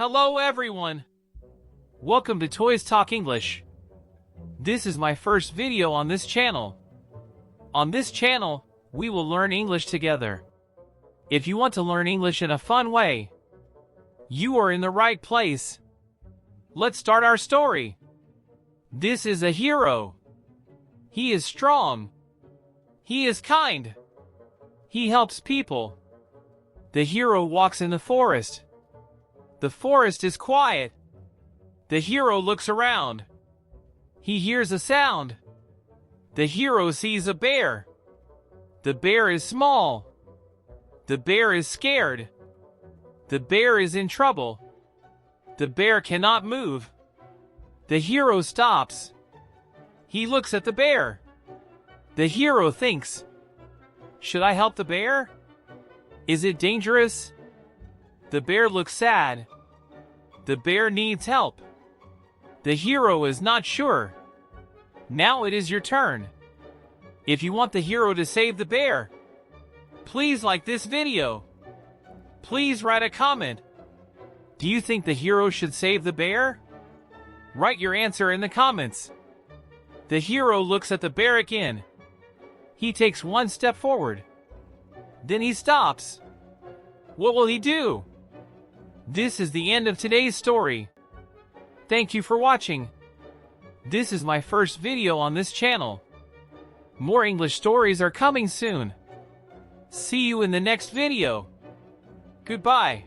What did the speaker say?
Hello everyone! Welcome to Toys Talk English. This is my first video on this channel. On this channel, we will learn English together. If you want to learn English in a fun way, you are in the right place. Let's start our story. This is a hero. He is strong. He is kind. He helps people. The hero walks in the forest. The forest is quiet. The hero looks around. He hears a sound. The hero sees a bear. The bear is small. The bear is scared. The bear is in trouble. The bear cannot move. The hero stops. He looks at the bear. The hero thinks, should I help the bear? Is it dangerous? The bear looks sad. The bear needs help. The hero is not sure. Now it is your turn. If you want the hero to save the bear, please like this video. Please write a comment. Do you think the hero should save the bear? Write your answer in the comments. The hero looks at the bear again. He takes one step forward. Then he stops. What will he do? This is the end of today's story. Thank you for watching. This is my first video on this channel. More English stories are coming soon. See you in the next video. Goodbye.